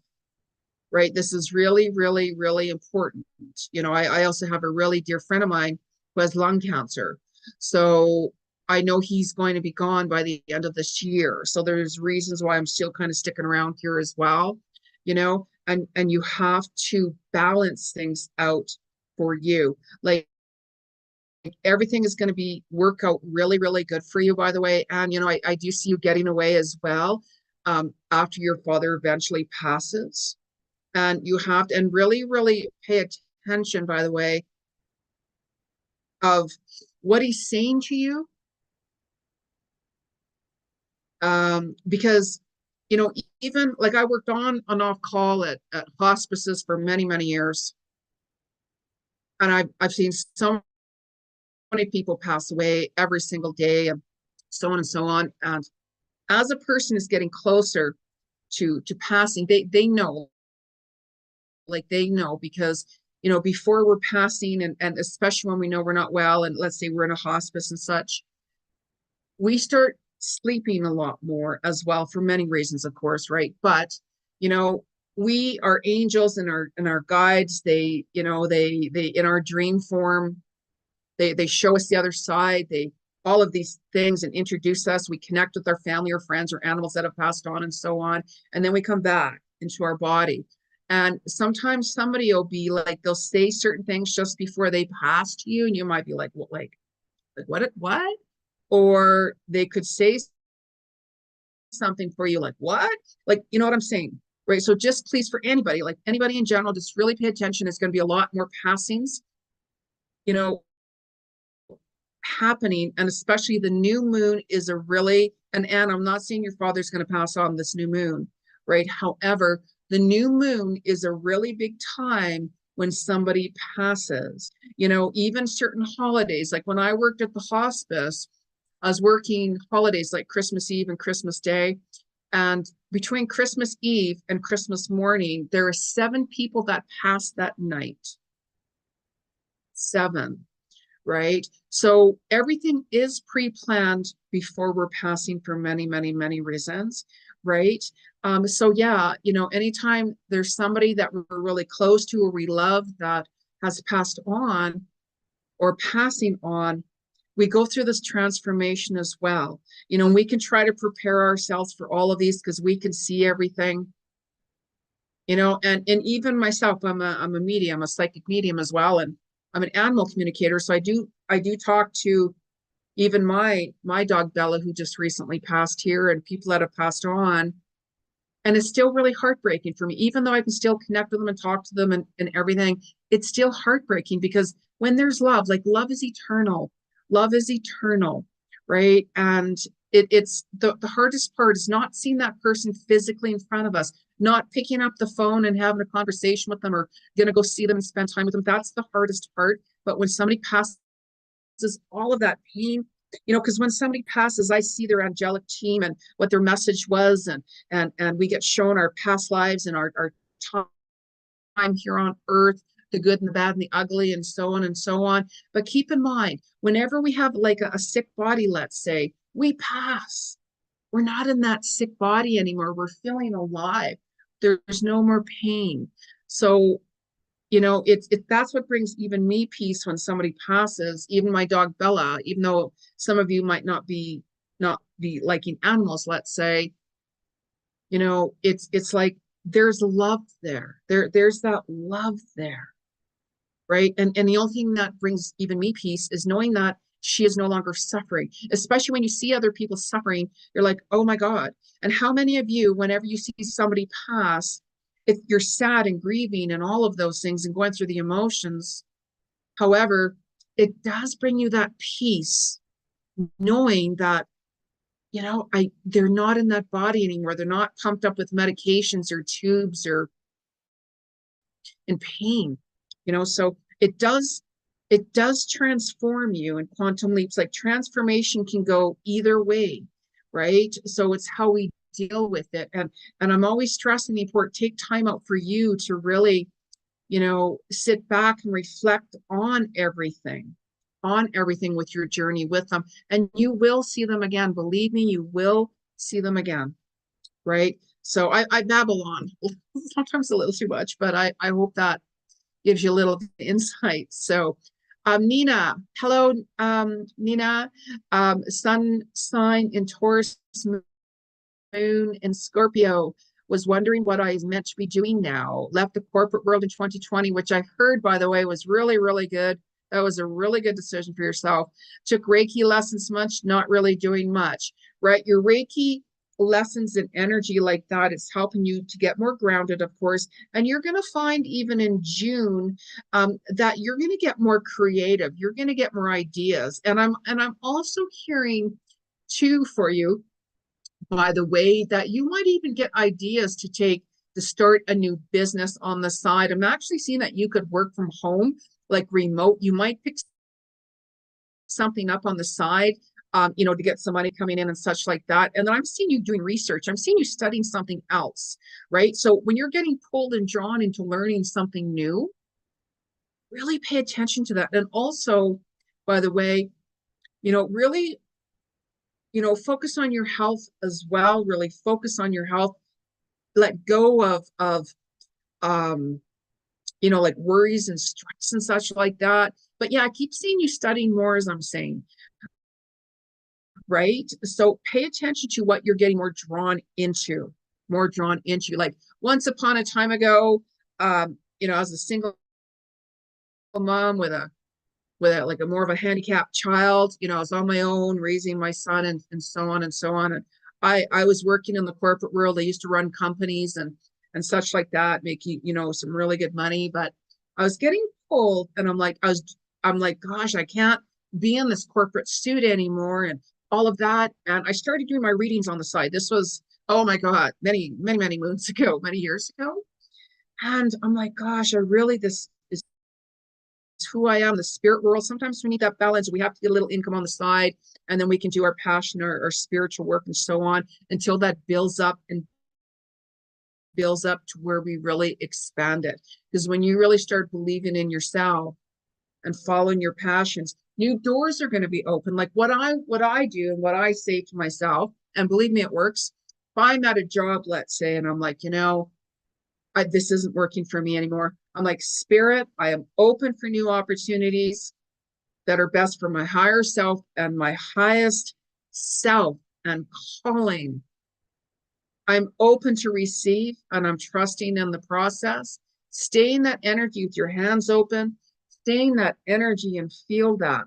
right? This is really, really, really important. You know, I also have a really dear friend of mine who has lung cancer. So I know he's going to be gone by the end of this year. So there's reasons why I'm still kind of sticking around here as well, you know, and you have to balance things out for you. Like, everything is going to be work out really, really good for you, by the way. And, you know, I do see you getting away as well, after your father eventually passes. And you have to, and really, really pay attention, by the way, of what he's saying to you. Because, you know, even like I worked on and off call at hospices for many, many years. And I've seen so many people pass away every single day, and so on and so on. And as a person is getting closer to passing, they know, like they know, because, you know, before we're passing, and especially when we know we're not well, and let's say we're in a hospice and such, we start sleeping a lot more as well, for many reasons, of course, right? But, you know, we are angels, and our guides, they, you know, they in our dream form, they show us the other side, they all of these things, and introduce us. We connect with our family or friends or animals that have passed on and so on. And then we come back into our body. And sometimes somebody will be like, they'll say certain things just before they pass to you, and you might be like, well, like what? Or they could say something for you, like, what? Like, you know what I'm saying? Right. So just please, for anybody, like anybody in general, just really pay attention. It's going to be a lot more passings, you know, happening. And especially the new moon is a really, and I'm not saying your father's going to pass on this new moon, right? However, the new moon is a really big time when somebody passes. You know, even certain holidays, like when I worked at the hospice, I was working holidays like Christmas Eve and Christmas Day. And between Christmas Eve and Christmas morning, there are 7 people that passed that night. 7. Right? So everything is pre-planned before we're passing, for many, many, many reasons, right? So yeah, you know, anytime there's somebody that we're really close to or we love that has passed on or passing on, we go through this transformation as well. You know, and we can try to prepare ourselves for all of these because we can see everything, you know, and even myself, I'm a medium, a psychic medium as well. And I'm an animal communicator. So I do talk to even my dog Bella, who just recently passed here, and people that have passed on. And it's still really heartbreaking for me, even though I can still connect with them and talk to them and everything. It's still heartbreaking because when there's love, like love is eternal. Love is eternal, right? And it's the hardest part is not seeing that person physically in front of us, not picking up the phone and having a conversation with them, or gonna go see them and spend time with them. That's the hardest part. But when somebody passes, all of that pain, you know, because when somebody passes, I see their angelic team and what their message was, and we get shown our past lives and our time here on earth, the good and the bad and the ugly, and so on and so on. But keep in mind, whenever we have like a sick body, let's say, we pass. We're not in that sick body anymore. We're feeling alive. There's no more pain. So, you know, it's that's what brings even me peace when somebody passes. Even my dog Bella, even though some of you might not be liking animals, let's say, you know, it's like there's love there. There's that love there, right? And the only thing that brings even me peace is knowing that she is no longer suffering. Especially when you see other people suffering, you're like, oh my God. And how many of you, whenever you see somebody pass, if you're sad and grieving and all of those things and going through the emotions, however, it does bring you that peace, knowing that, you know, they're not in that body anymore. They're not pumped up with medications or tubes or in pain, you know. So it does transform you in quantum leaps. Like transformation can go either way, right? So it's how we deal with it. And I'm always stressing the important, take time out for you to really, you know, sit back and reflect on everything with your journey with them. And you will see them again. Believe me, you will see them again, right? So I babble on sometimes a little too much, but I hope that gives you a little insight. So Nina, hello, Nina, sun sign in Taurus, moon in Scorpio. Was wondering what I was meant to be doing now. Left the corporate world in 2020, which I heard, by the way, was really, really good. That was a really good decision for yourself. Took Reiki lessons much, not really doing much, right? Your Reiki lessons and energy like that is helping you to get more grounded, of course. And you're going to find even in June that you're going to get more creative. You're going to get more ideas. And I'm also hearing too for you, by the way, that you might even get ideas to start a new business on the side. I'm actually seeing that you could work from home, like remote. You might pick something up on the side, you know, to get some money coming in and such like that. And then I'm seeing you doing research. I'm seeing you studying something else, right? So when you're getting pulled and drawn into learning something new, really pay attention to that. And also, by the way, you know, really, you know, focus on your health as well. Really focus on your health. Let go of you know, like worries and stress and such like that. But yeah, I keep seeing you studying more, as I'm saying, right? So pay attention to what you're getting more drawn into. Like once upon a time ago, you know, as a single mom with a like a more of a handicapped child, you know, I was on my own raising my son and so on and so on. And I was working in the corporate world. I used to run companies and such like that, making, you know, some really good money. But I was getting pulled, and I'm like, gosh, I can't be in this corporate suit anymore and all of that. And I started doing my readings on the side. This was, oh my God, many, many, many moons ago, many years ago. And I'm like, gosh, this is who I am, the spirit world. Sometimes we need that balance. We have to get a little income on the side, and then we can do our passion, our spiritual work, and so on, until that builds up to where we really expand it. Because when you really start believing in yourself and following your passions, new doors are going to be open. Like what I do and what I say to myself, and believe me, it works. If I'm at a job, let's say, and I'm like, you know, this isn't working for me anymore. I'm like, Spirit, I am open for new opportunities that are best for my higher self and my highest self and calling. I'm open to receive, and I'm trusting in the process. Stay in that energy with your hands open. Stay in that energy and feel that.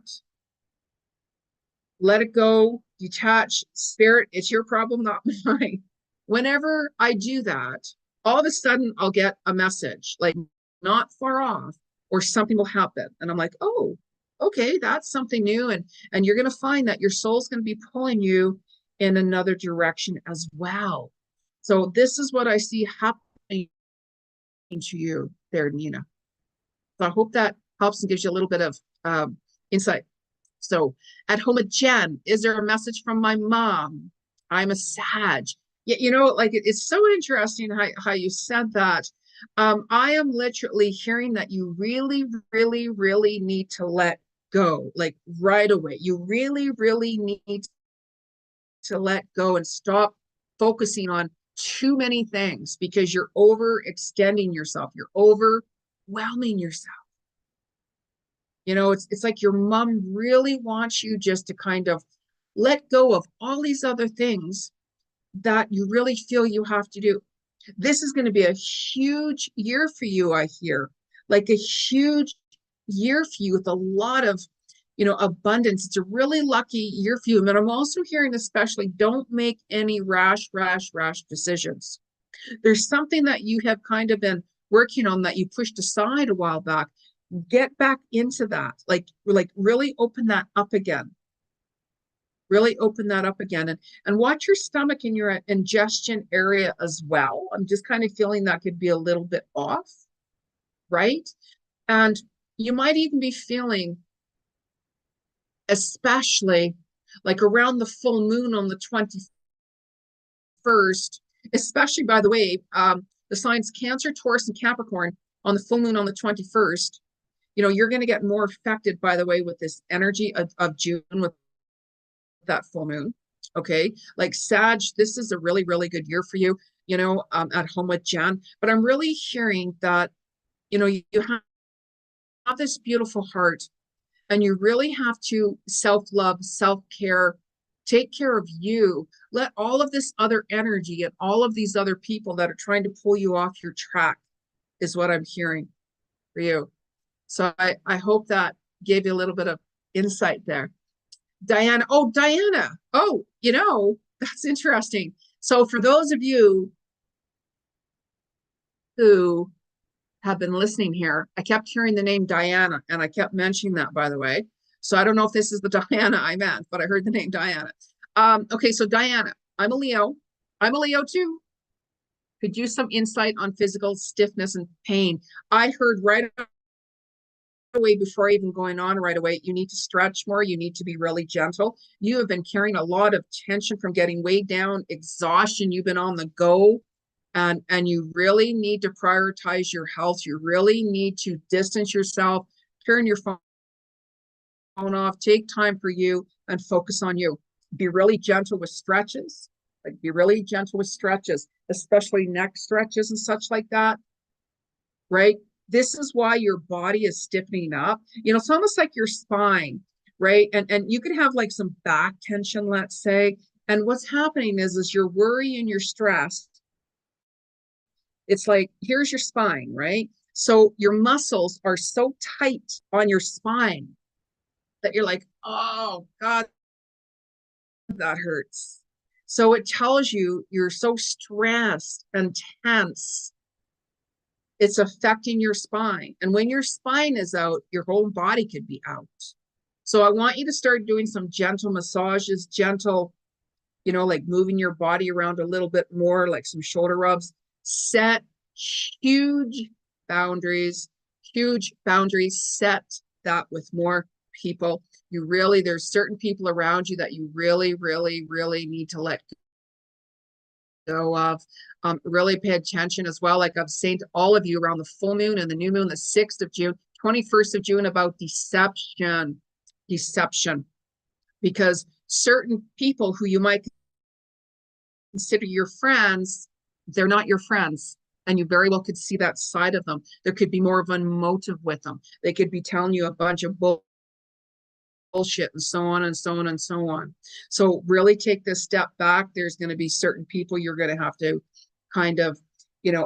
Let it go. Detach. Spirit, it's your problem, not mine. Whenever I do that, all of a sudden I'll get a message, like not far off, or something will happen. And I'm like, oh, okay, that's something new. And you're going to find that your soul's going to be pulling you in another direction as well. So this is what I see happening to you there, Nina. So I hope that helps and gives you a little bit of insight. So at home with Jen, is there a message from my mom? I'm a Sag. Yeah, you know, like it's so interesting how you said that. I am literally hearing that you really, really, really need to let go, like right away. You really, really need to let go and stop focusing on too many things, because you're overextending yourself. You're overwhelming yourself. You know, it's like your mom really wants you just to kind of let go of all these other things that you really feel you have to do. This is going to be a huge year for you, I hear. Like a huge year for you with a lot of, abundance. It's a really lucky year for you. And I'm also hearing, especially, don't make any rash decisions. There's something that you have kind of been working on that you pushed aside a while back. Get back into that. Like really open that up again. Really open that up again, and watch your stomach and your ingestion area as well. I'm just kind of feeling that could be a little bit off, right? And you might even be feeling, especially like around the full moon on the 21st, especially, by the way, the signs Cancer, Taurus, and Capricorn on the full moon on the 21st, you're going to get more affected, by the way, with this energy of June with that full moon. Okay, like Sag, this is a really, really good year for you, at home with Jen. But I'm really hearing that, you have this beautiful heart, and you really have to self-love, self-care, take care of you. Let all of this other energy and all of these other people that are trying to pull you off your track, is what I'm hearing for you. So I hope that gave you a little bit of insight there. Diana. Oh, Diana. Oh, that's interesting. So for those of you who have been listening here, I kept hearing the name Diana, and I kept mentioning that, by the way. So I don't know if this is the Diana I meant, but I heard the name Diana. Okay, so Diana, I'm a Leo. I'm a Leo too. Could use some insight on physical stiffness and pain. I heard right away, before even going on right away, you need to stretch more. You need to be really gentle. You have been carrying a lot of tension from getting weighed down, exhaustion. You've been on the go, and you really need to prioritize your health. You really need to distance yourself, turn your phone off, take time for you, and focus on you. Be really gentle with stretches. Like, be really gentle with stretches, especially neck stretches and such like that, right? This is why your body is stiffening up. It's almost like your spine, right? And you could have like some back tension, let's say. And what's happening is your worry and your stress. It's like, here's your spine, right? So your muscles are so tight on your spine that you're like, oh God, that hurts. So it tells you you're so stressed and tense. It's affecting your spine. And when your spine is out, your whole body could be out. So I want you to start doing some gentle massages, gentle, like moving your body around a little bit more, like some shoulder rubs. Set huge boundaries, set that with more people. There's certain people around you that you really, really, really need to let go of. Really pay attention as well. Like I've saying to all of you around the full moon and the new moon, the 6th of June, 21st of June, about deception, because certain people who you might consider your friends, they're not your friends. And you very well could see that side of them. There could be more of a motive with them. They could be telling you a bunch of bullshit and so on and so on and so on. So really take this step back. There's going to be certain people you're going to have to kind of,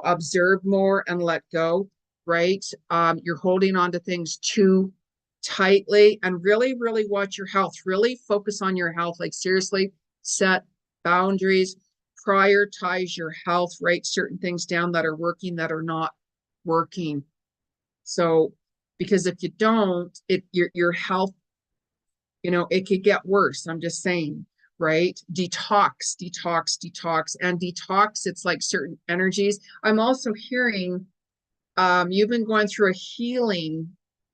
observe more and let go, right? You're holding on to things too tightly, and really, really watch your health. Really focus on your health. Like seriously, set boundaries, prioritize your health, write certain things down that are working, that are not working. So, because if you don't, your health, it could get worse. I'm just saying, right? Detox. And detox, it's like certain energies. I'm also hearing you've been going through a healing.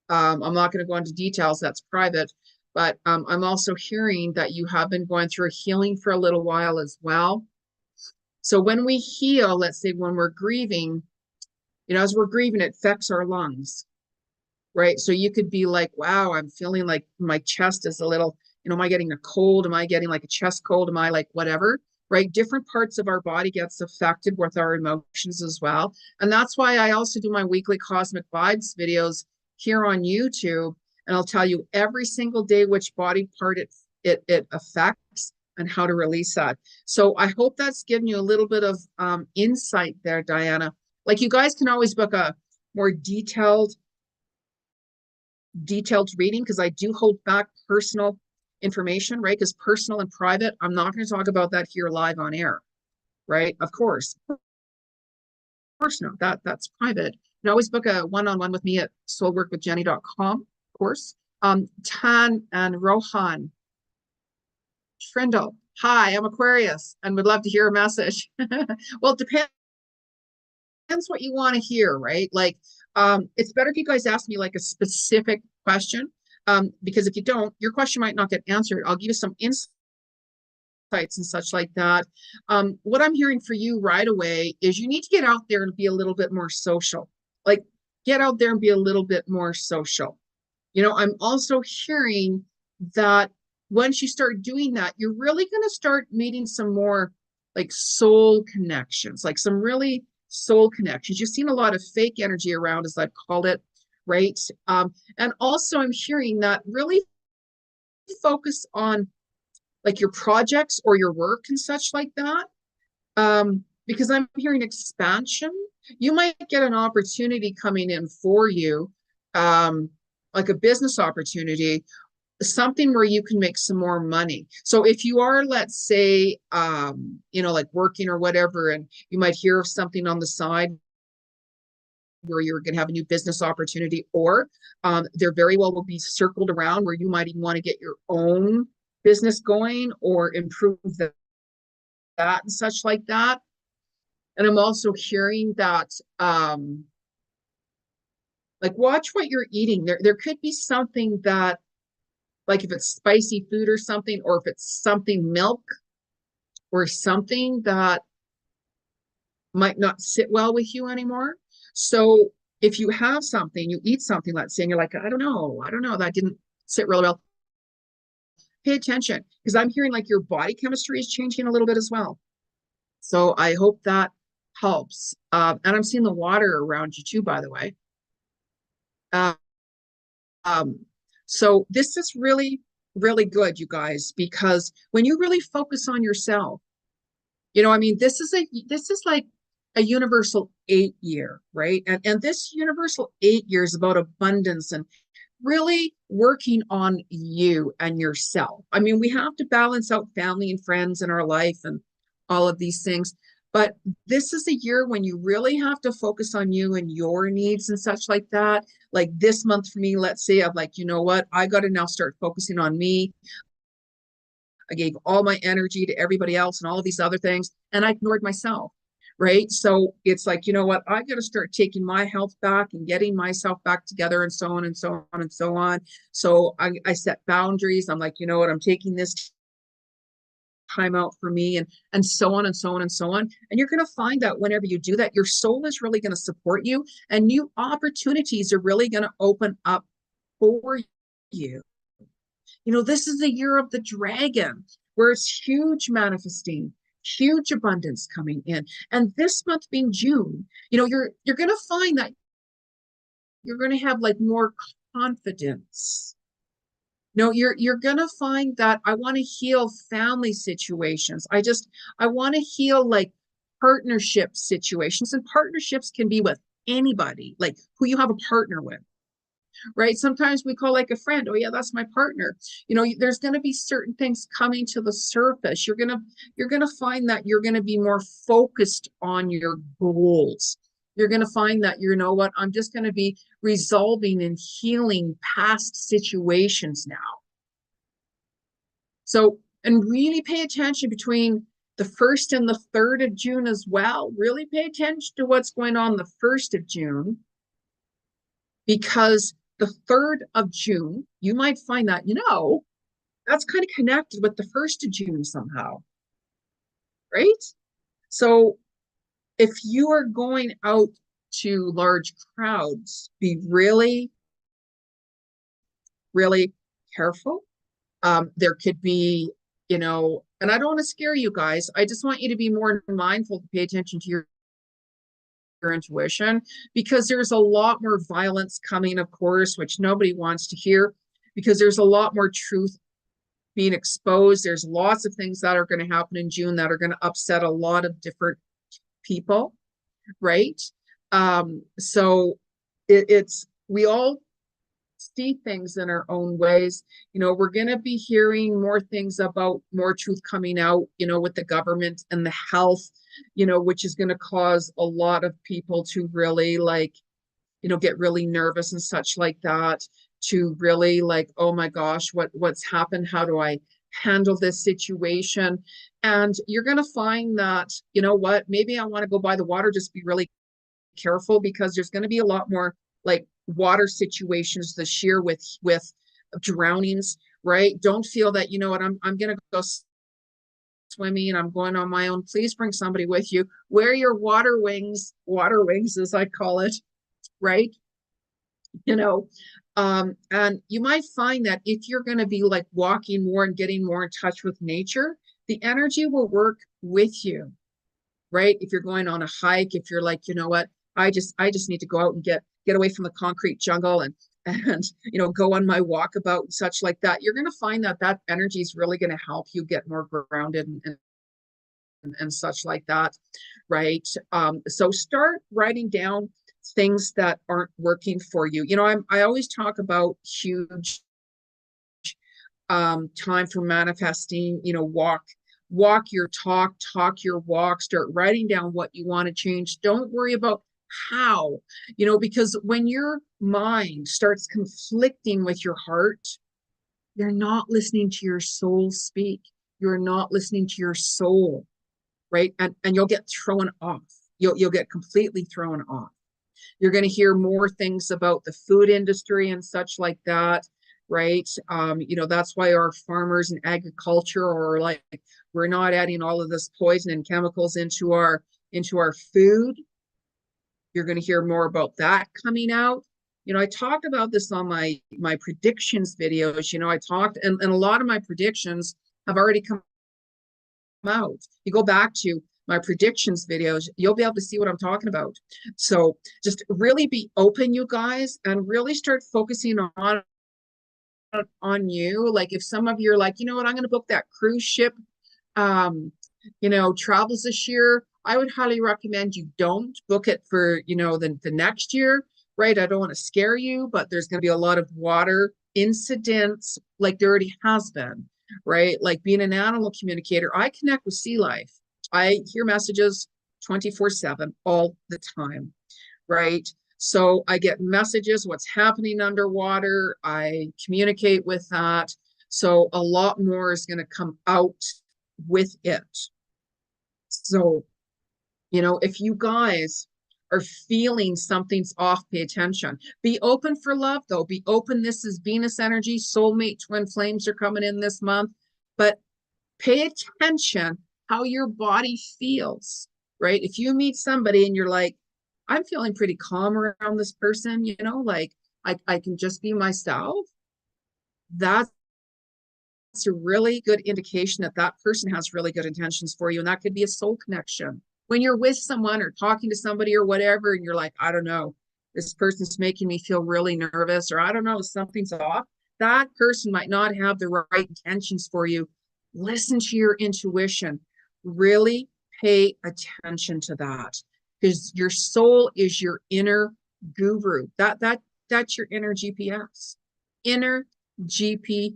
I'm not going to go into details, that's private, but I'm also hearing that you have been going through a healing for a little while as well. So when we heal, let's say when we're grieving, as we're grieving, it affects our lungs. Right. So you could be like, wow, I'm feeling like my chest is a little, am I getting a cold? Am I getting like a chest cold? Am I like whatever? Right. Different parts of our body gets affected with our emotions as well. And that's why I also do my weekly Cosmic Vibes videos here on YouTube. And I'll tell you every single day which body part it affects and how to release that. So I hope that's given you a little bit of insight there, Diana. Like, you guys can always book a more detailed detailed reading, because I do hold back personal information, right? Because personal and private, I'm not going to talk about that here live on air, right? Of course not. That's private. You can always book a one-on-one with me at soulworkwithjeni.com, of course. Tan and Rohan Trindle. Hi, I'm Aquarius and would love to hear a message. Well, it depends what you want to hear, right? Like, it's better if you guys ask me like a specific question, because if you don't, your question might not get answered. I'll give you some insights and such like that. What I'm hearing for you right away is you need to get out there and be a little bit more social. Like, get out there and be a little bit more social. You know, I'm also hearing that once you start doing that, you're really going to start meeting some more like soul connections, like some really soul connections. You've seen a lot of fake energy around, as I've called it, right? And also I'm hearing that really focus on like your projects or your work and such like that. Because I'm hearing expansion. You might get an opportunity coming in for you, like a business opportunity, something where you can make some more money. So if you are, let's say, you know, like working or whatever, and you might hear of something on the side where you're going to have a new business opportunity, or there very well will be circled around where you might even want to get your own business going or improve that and such like that. And I'm also hearing that, like, watch what you're eating. There could be something that, like if it's spicy food or something, or if it's something milk or something that might not sit well with you anymore. So if you have something, you eat something, let's say, and you're like, I don't know, that didn't sit really well. Pay attention, because I'm hearing like your body chemistry is changing a little bit as well. So I hope that helps. And I'm seeing the water around you too, by the way. So this is really, really good, you guys, because when you really focus on yourself, you know, I mean, this is like a universal 8-year, right? And this universal 8 year is about abundance and really working on you and yourself. I mean, we have to balance out family and friends in our life and all of these things, but this is a year when you really have to focus on you and your needs and such like that. Like this month for me, let's say, I'm like, you know what, I got to now start focusing on me. I gave all my energy to everybody else and all of these other things, and I ignored myself, right? So it's like, you know what, I got to start taking my health back and getting myself back together, and so on and so on and so on. So I set boundaries. I'm like, you know what, I'm taking this time out for me, and so on and so on and so on. And you're going to find that whenever you do that, your soul is really going to support you, and new opportunities are really going to open up for you. You know, this is the year of the dragon, where it's huge manifesting, huge abundance coming in. And this month being June, you know, you're going to find that you're going to have like more confidence. No, you're going to find that I want to heal family situations. I want to heal like partnership situations, and partnerships can be with anybody, like who you have a partner with. Right? Sometimes we call like a friend, oh yeah, that's my partner. You know, there's going to be certain things coming to the surface. You're going to find that you're going to be more focused on your goals. You're going to find that, you know what, I'm just going to be resolving and healing past situations now. So, and really pay attention between the 1st and the 3rd of June as well. Really pay attention to what's going on the 1st of June, because the 3rd of June, you might find that, you know, that's kind of connected with the 1st of June somehow, right? So if you are going out to large crowds, be really, really careful. There could be, you know, and I don't want to scare you guys. I just want you to be more mindful, to pay attention to your intuition, because there's a lot more violence coming, of course, which nobody wants to hear, because there's a lot more truth being exposed. There's lots of things that are going to happen in June that are going to upset a lot of different people, right? So it's we all see things in our own ways. We're going to be hearing more things about more truth coming out, with the government and the health, which is going to cause a lot of people to really get really nervous and such like that, to really oh my gosh, what's happened? How do I handle this situation? And you're going to find that, maybe I want to go by the water, just be really careful, because there's going to be a lot more water situations this year with drownings, right? Don't feel that, I'm going to go swimming and I'm going on my own. Please bring somebody with you. Wear your water wings as I call it, right? And you might find that if you're going to be walking more and getting more in touch with nature, the energy will work with you, right? If you're going on a hike, if you're what, I just need to go out and get away from the concrete jungle and go on my walkabout and such like that, you're going to find that energy is really going to help you get more grounded and such like that, right? So start writing down things that aren't working for you. I always talk about huge time for manifesting. Walk your talk your walk. Start writing down what you want to change. Don't worry about how, because when your mind starts conflicting with your heart, you're not listening to your soul speak. You're not listening to your soul, right? And you'll get thrown off. You'll get completely thrown off. You're going to hear more things about the food industry and such like that, right? That's why our farmers and agriculture are we're not adding all of this poison and chemicals into our food. You're going to hear more about that coming out. I talked about this on my predictions videos. I talked, and a lot of my predictions have already come out. You go back to my predictions videos, you'll be able to see what I'm talking about. So just really be open, you guys, and really start focusing on you. If some of you are what, I'm going to book that cruise ship, travels this year, I would highly recommend you don't book it for, the next year, right? I don't want to scare you, but there's going to be a lot of water incidents, there already has been, right? Being an animal communicator, I connect with sea life. I hear messages 24/7 all the time, right? So I get messages, what's happening underwater. I communicate with that. So a lot more is going to come out with it. So, if you guys are feeling something's off, pay attention. Be open for love, though. Be open. This is Venus energy. Soulmate twin flames are coming in this month. But pay attention how your body feels, right? If you meet somebody and you're I'm feeling pretty calm around this person, I can just be myself, that's a really good indication that person has really good intentions for you. And that could be a soul connection. When you're with someone or talking to somebody or whatever, and you're I don't know, this person's making me feel really nervous, or I don't know, something's off, that person might not have the right intentions for you. Listen to your intuition. Really pay attention to that, because your soul is your inner guru. That's your inner GPS. Inner GPS.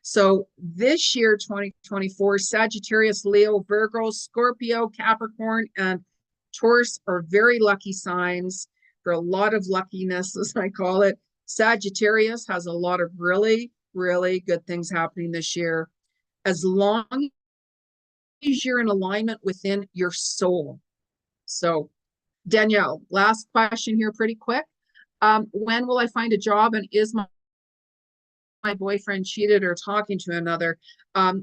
So this year, 2024, Sagittarius, Leo, Virgo, Scorpio, Capricorn, and Taurus are very lucky signs for a lot of luckiness, as I call it. Sagittarius has a lot of really, really good things happening this year, as long as you're in alignment within your soul. So, Danielle, last question here pretty quick. When will I find a job, and is my boyfriend cheated or talking to another?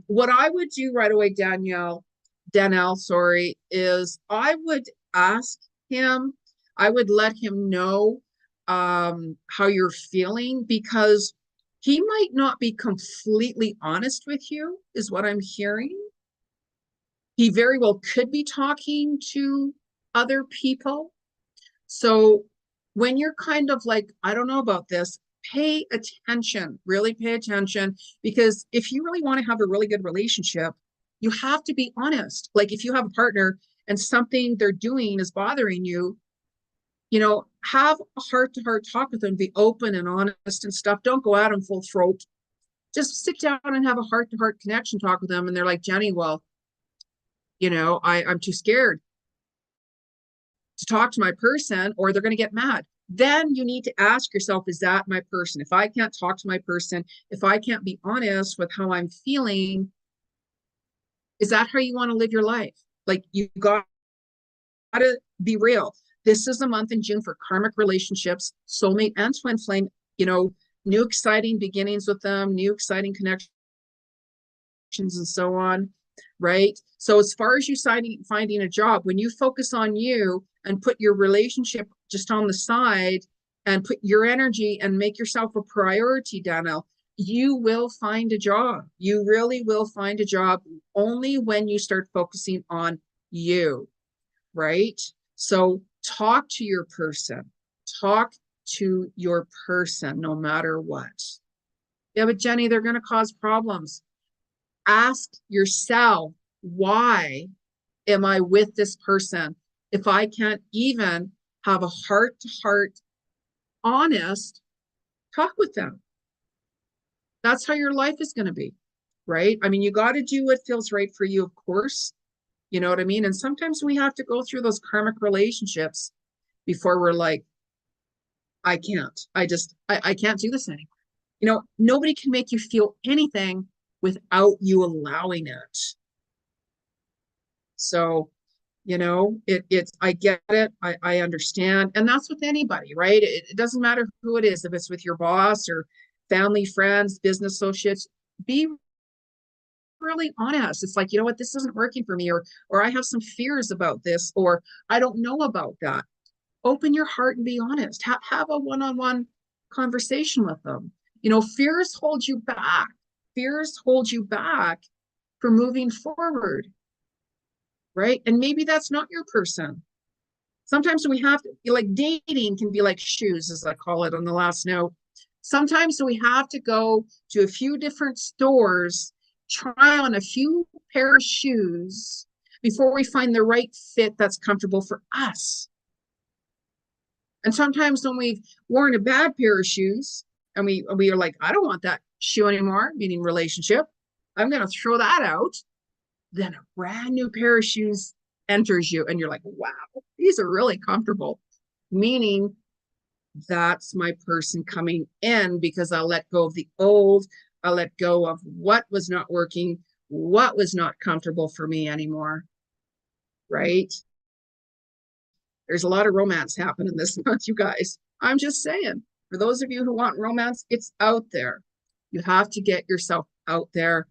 What I would do right away, Danielle, is I would ask him, I would let him know how you're feeling, because he might not be completely honest with you, is what I'm hearing. He very well could be talking to other people. So when you're kind of I don't know about this, pay attention, really pay attention, because if you really want to have a really good relationship, you have to be honest. If you have a partner and something they're doing is bothering you, have a heart-to-heart talk with them, be open and honest and stuff. Don't go at them full throat. Just sit down and have a heart-to-heart connection talk with them. And they're like, Jeni, well, I'm too scared to talk to my person, or they're going to get mad. Then you need to ask yourself, is that my person? If I can't talk to my person, if I can't be honest with how I'm feeling, is that how you want to live your life? Like, you got to be real. This is a month in June for karmic relationships, soulmate and twin flame, new exciting beginnings with them, new exciting connections and so on, right? So as far as you finding a job, when you focus on you and put your relationship just on the side and put your energy and make yourself a priority, Danielle, you will find a job. You really will find a job only when you start focusing on you, right? So talk to your person. Talk to your person no matter what. Yeah, but Jeni, they're going to cause problems. Ask yourself, why am I with this person if I can't even have a heart-to-heart, honest talk with them? That's how your life is going to be, right? I mean, you got to do what feels right for you, of course. You know what I mean? And sometimes we have to go through those karmic relationships before we're like, I can't. I can't do this anymore. Nobody can make you feel anything without you allowing it. So, it's, I get it. I understand. And that's with anybody, right? It doesn't matter who it is, if it's with your boss or family, friends, business associates, be really honest. It's like, you know what, this isn't working for me, or I have some fears about this, or I don't know about that. Open your heart and be honest. Have a one-on-one conversation with them. Fears hold you back. Fears hold you back for moving forward, right? And maybe that's not your person. Sometimes we have to, like, dating can be like shoes, as I call it on the last note. Sometimes we have to go to a few different stores, try on a few pair of shoes before we find the right fit that's comfortable for us. And sometimes when we've worn a bad pair of shoes and we are like, I don't want that shoe anymore, meaning relationship, I'm going to throw that out. Then a brand new pair of shoes enters you and you're like, wow, these are really comfortable, meaning that's my person coming in, because I let go of the old. I let go of what was not working, what was not comfortable for me anymore, right? There's a lot of romance happening this month, you guys. I'm just saying, for those of you who want romance, it's out there. You have to get yourself out there.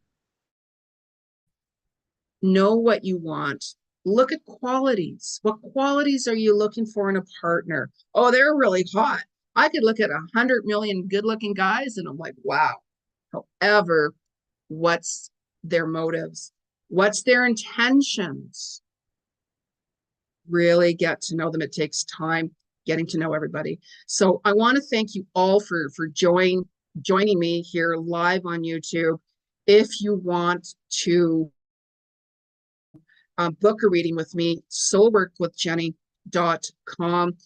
Know what you want. Look at qualities. What qualities are you looking for in a partner? Oh, they're really hot. I could look at 100 million good-looking guys and I'm like, wow. However, what's their motives? What's their intentions? Really get to know them. It takes time getting to know everybody. So I want to thank you all for joining me here live on YouTube. If you want to book a reading with me, soulworkwithjeni.com,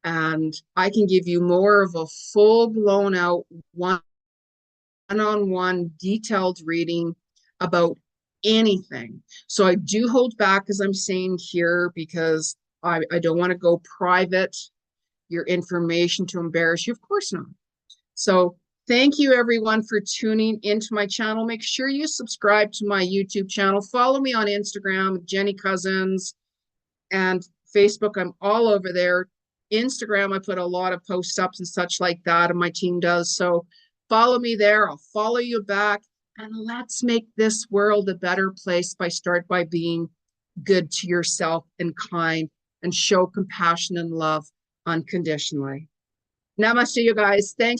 and I can give you more of a full blown out one-on-one detailed reading about anything. So I do hold back, as I'm saying here, because I don't want to go private, your information, to embarrass you. Of course not. So thank you everyone for tuning into my channel. Make sure you subscribe to my YouTube channel. Follow me on Instagram, Jeni Cousins, and Facebook. I'm all over there. Instagram, I put a lot of posts up and such like that, and my team does. So follow me there. I'll follow you back. And let's make this world a better place by being good to yourself and kind, and show compassion and love unconditionally. Namaste, you guys. Thanks.